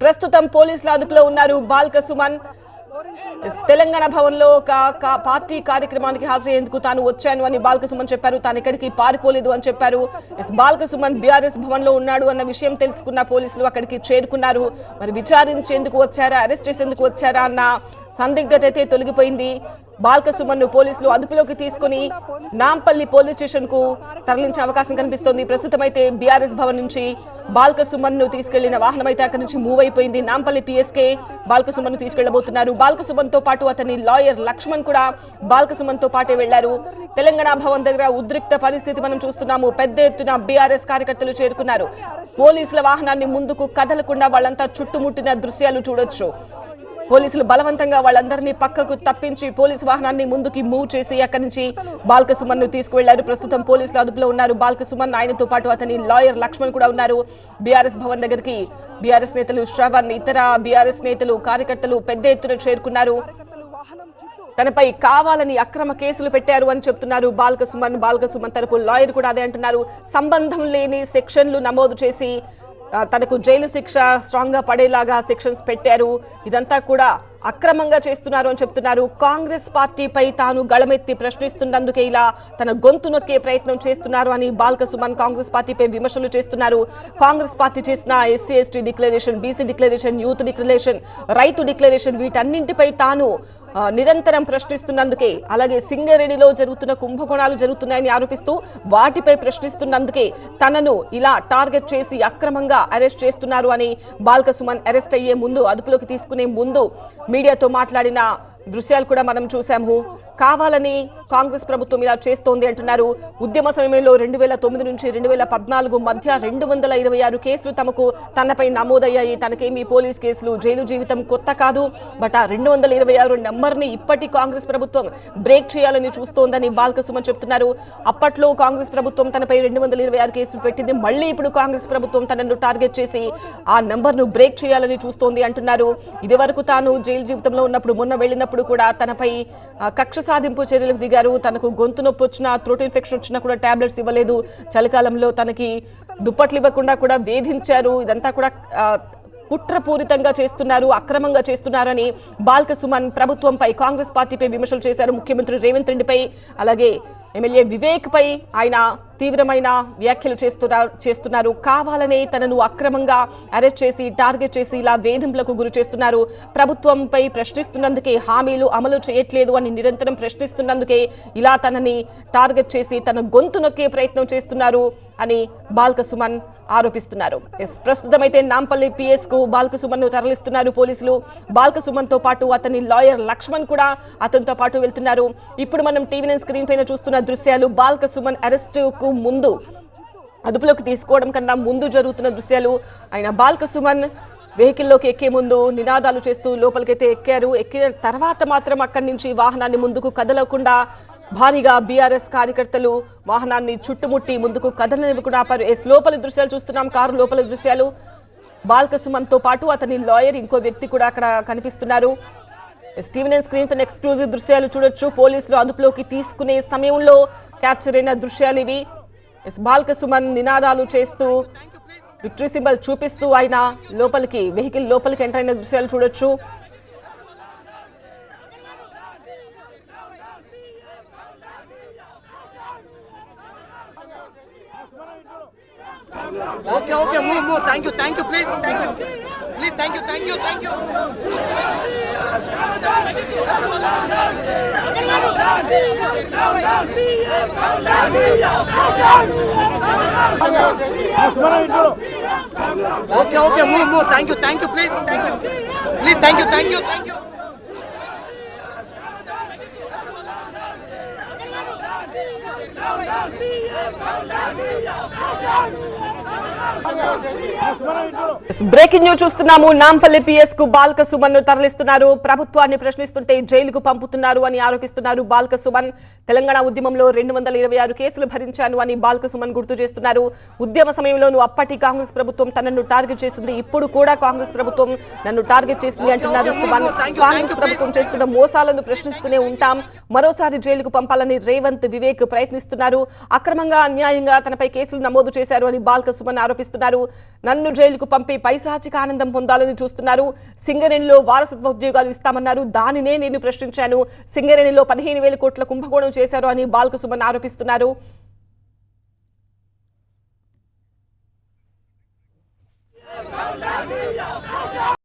ప్రస్తుతం పోలీసుల అదుపులో ఉన్నారు బాల్క సుమన్. తెలంగాణ భవన్లో ఒక పార్టీ కార్యక్రమానికి హాజరయ్యేందుకు తాను వచ్చాను అని బాల్క సుమన్ చెప్పారు. తాను ఎక్కడికి పారిపోలేదు అని చెప్పారు. బాల్క సుమన్ బీఆర్ఎస్ భవన్ లో ఉన్నాడు అన్న విషయం తెలుసుకున్న పోలీసులు అక్కడికి చేరుకున్నారు. మరి విచారించేందుకు వచ్చారా, అరెస్ట్ చేసేందుకు వచ్చారా అన్న సందిగ్ధత అయితే తొలగిపోయింది. బాల్క సుమన్ ను పోలీసులు అదుపులోకి తీసుకుని నాంపల్లి పోలీస్ స్టేషన్ కు తరలించే అవకాశం కనిపిస్తోంది. ప్రస్తుతం అయితే బీఆర్ఎస్ భవన్ నుంచి బాల్క సుమన్ ను తీసుకెళ్లిన వాహనం అయితే అక్కడి నుంచి మూవ్ అయిపోయింది. నాంపల్లి పిఎస్కే బాల్క సుమన్ ను తీసుకెళ్లబోతున్నారు. బాల్క సుమన్ తో పాటు అతని లాయర్ లక్ష్మణ్ కూడా బాల్క సుమన్ తో పాటే వెళ్లారు. తెలంగాణ భవన్ దగ్గర ఉద్రిక్త పరిస్థితి మనం చూస్తున్నాము. పెద్ద ఎత్తున బీఆర్ఎస్ కార్యకర్తలు చేరుకున్నారు. పోలీసుల వాహనాన్ని ముందుకు కదలకుండా వాళ్ళంతా చుట్టుముట్టిన దృశ్యాలు చూడొచ్చు. పోలీసులు బలవంతంగా వాళ్ళందరినీ పక్కకు తప్పించి పోలీసు వాహనాన్ని ముందుకి మూవ్ చేసి అక్కడి నుంచి బాల్క సుమన్ ను తీసుకువెళ్లారు. ప్రస్తుతం పోలీసులు అదుపులో ఉన్నారు బాల్క సుమన్. ఆయనతో పాటు అతని లాయర్ లక్ష్మణ్ కూడా ఉన్నారు. బీఆర్ఎస్ భవన్ దగ్గరికి బీఆర్ఎస్ నేతలు శ్రవణ్, ఇతర బీఆర్ఎస్ నేతలు, కార్యకర్తలు పెద్ద ఎత్తున చేరుకున్నారు. తనపై కావాలని అక్రమ కేసులు పెట్టారు అని చెప్తున్నారు బాల్క సుమన్. బాల్క సుమన్ తరపు లాయర్ కూడా అదే అంటున్నారు. సంబంధం లేని సెక్షన్లు నమోదు చేసి తనకు జైలు శిక్ష స్ట్రాంగ్ గా పడేలాగా సెక్షన్స్ పెట్టారు. ఇదంతా కూడా అక్రమంగా చేస్తున్నారు అని చెప్తున్నారు. కాంగ్రెస్ పార్టీపై తాను గళమెత్తి ప్రశ్నిస్తున్నందుకే ఇలా తన గొంతు నొక్కే ప్రయత్నం చేస్తున్నారు అని బాల్క సుమన్ కాంగ్రెస్ పార్టీపై విమర్శలు చేస్తున్నారు. కాంగ్రెస్ పార్టీ చేసిన SC ST declaration, BC declaration, youth declaration, రైతు డిక్లరేషన్ వీటన్నింటిపై తాను నిరంతరం ప్రశ్నిస్తున్నందుకే, అలాగే సింగరేణిలో జరుగుతున్న కుంభకోణాలు జరుగుతున్నాయని ఆరోపిస్తూ వాటిపై ప్రశ్నిస్తున్నందుకే తనను ఇలా టార్గెట్ చేసి అక్రమంగా అరెస్ట్ చేస్తున్నారు అని బాల్క సుమన్ అరెస్ట్ అయ్యే ముందు, అదుపులోకి తీసుకునే ముందు మీడియాతో మాట్లాడిన దృశ్యాలు కూడా మనం చూసాము. కావాలని కాంగ్రెస్ ప్రభుత్వం ఇలా చేస్తోంది అంటున్నారు. ఉద్యమ సమయంలో 2009 నుంచి 2014 మధ్య 226 కేసులు తనపై నమోదయ్యాయి. తనకేమీ పోలీస్ కేసులు, జైలు జీవితం కొత్త కాదు. బట్ ఆ 226 నెంబర్ని ఇప్పటి కాంగ్రెస్ ప్రభుత్వం బ్రేక్ చేయాలని చూస్తోందని బాల్క సుమన్ చెప్తున్నారు. అప్పట్లో కాంగ్రెస్ ప్రభుత్వం తనపై 226 కేసులు పెట్టింది. మళ్ళీ ఇప్పుడు కాంగ్రెస్ ప్రభుత్వం తనను టార్గెట్ చేసి ఆ నెంబర్ను బ్రేక్ చేయాలని చూస్తోంది అంటున్నారు. ఇది వరకు తాను జైలు జీవితంలో ఉన్నప్పుడు, మొన్న వెళ్ళినప్పుడు కూడా తనపై కక్ష సాధింపు చర్యలకు దిగారు. తనకు గొంతు నొప్పి వచ్చినా, థ్రోట్ ఇన్ఫెక్షన్ వచ్చినా కూడా టాబ్లెట్స్ ఇవ్వలేదు. చలికాలంలో తనకి దుప్పట్లు ఇవ్వకుండా కూడా వేధించారు. ఇదంతా కూడా కుట్రపూరితంగా చేస్తున్నారు, అక్రమంగా చేస్తున్నారని బాల్క సుమన్ ప్రభుత్వంపై, కాంగ్రెస్ పార్టీపై విమర్శలు చేశారు. ముఖ్యమంత్రి రేవంత్ రెడ్డిపై, అలాగే ఎమ్మెల్యే వివేక్ పై ఆయన తీవ్రమైన వ్యాఖ్యలు చేస్తున్నారు. కావాలనే తనను అక్రమంగా అరెస్ట్ చేసి, టార్గెట్ చేసి ఇలా వేధింపులకు గురి చేస్తున్నారు. ప్రభుత్వంపై ప్రశ్నిస్తున్నందుకే, హామీలు అమలు చేయట్లేదు అని నిరంతరం ప్రశ్నిస్తున్నందుకే ఇలా తనని టార్గెట్ చేసి తన గొంతు నొక్కే ప్రయత్నం చేస్తున్నారు అని బాల్క సుమన్ ఆరోపిస్తున్నారు. ప్రస్తుతం అయితే నాంపల్లి పిఎస్ కు బాల్క సుమన్ ను తరలిస్తున్నారు పోలీసులు. బాల్క సుమన్ తో పాటు అతని లాయర్ లక్ష్మణ్ కూడా అతనితో పాటు వెళ్తున్నారు. ఇప్పుడు మనం టీవీ స్క్రీన్ పైన చూస్తున్న దృశ్యాలు బాల్క సుమన్ అరెస్ట్ కు ముందు, అదుపులోకి తీసుకోవడం కన్నా ముందు జరుగుతున్న దృశ్యాలు. ఆయన బాల్క సుమన్ వెహికల్లోకి ఎక్కే ముందు నినాదాలు చేస్తూ లోపలికైతే ఎక్కారు. ఎక్కిన తర్వాత మాత్రం అక్కడి నుంచి వాహనాన్ని ముందుకు కదలకుండా భారీగా బీఆర్ఎస్ కార్యకర్తలు వాహనాన్ని చుట్టుముట్టి ముందుకు కదలనివ్వకుండా ఆపారు. లోపలి దృశ్యాలు చూస్తున్నాం, కారు లోపలి దృశ్యాలు. బాల్క సుమన్ తో పాటు అతని లాయర్, ఇంకో వ్యక్తి కూడా అక్కడ కనిపిస్తున్నారు. టీవీ స్క్రీన్ పైన ఎక్స్క్లూజివ్ దృశ్యాలు చూడొచ్చు. పోలీసులు అదుపులోకి తీసుకునే సమయంలో క్యాప్చర్ అయిన దృశ్యాలు ఇవి. బాల్క సుమన్ నినాదాలు చేస్తూ, విక్టరీ సింబల్ చూపిస్తూ ఆయన లోపలికి, వెహికల్ లోపలికి ఎంటర్ అయిన దృశ్యాలు చూడొచ్చు. Okay, move. Thank you, please, thank you. Please, thank you. Okay, move. Thank you, please, thank you. Please, thank you. Breaking news చూస్తున్నాము. నాంపల్లి పిఎస్ కు బాల్క సుమన్ ను తరలిస్తున్నారు. ప్రభుత్వాన్ని ప్రశ్నిస్తుంటే జైలుకు పంపుతున్నారు అని ఆరోపిస్తున్నారు బాల్క సుమన్. తెలంగాణ ఉద్యమంలో 226 కేసులు భరించాను అని బాల్క సుమన్ గుర్తు చేస్తున్నారు. ఉద్యమ సమయంలోనూ అప్పటి కాంగ్రెస్ ప్రభుత్వం తనను టార్గెట్ చేసింది, ఇప్పుడు కూడా కాంగ్రెస్ ప్రభుత్వం నన్ను టార్గెట్ చేసింది అంటున్నారు సుమన్. కాంగ్రెస్ ప్రభుత్వం చేస్తున్న మోసాలను ప్రశ్నిస్తూనే ఉంటాం. మరోసారి జైలుకు పంపాలని రేవంత్, వివేక్ ప్రయత్నిస్తున్నారు. అక్రమంగా, అన్యాయంగా తనపై కేసులు నమోదు చేశారు అని బాల్క సుమన్ ఆరోపిస్తున్నారు. నన్ను జైలుకు పంపి పైశాచిక ఆనందం పొందాలని చూస్తున్నారు. సింగరేణిలో వారసత్వ ఉద్యోగాలు ఇస్తామన్నారు. దానినే నేను ప్రశ్నించాను. సింగరేణిలో 15,000 కోట్ల కుంభకోణం చేశారు అని బాల్క సుమన్ ఆరోపిస్తున్నారు.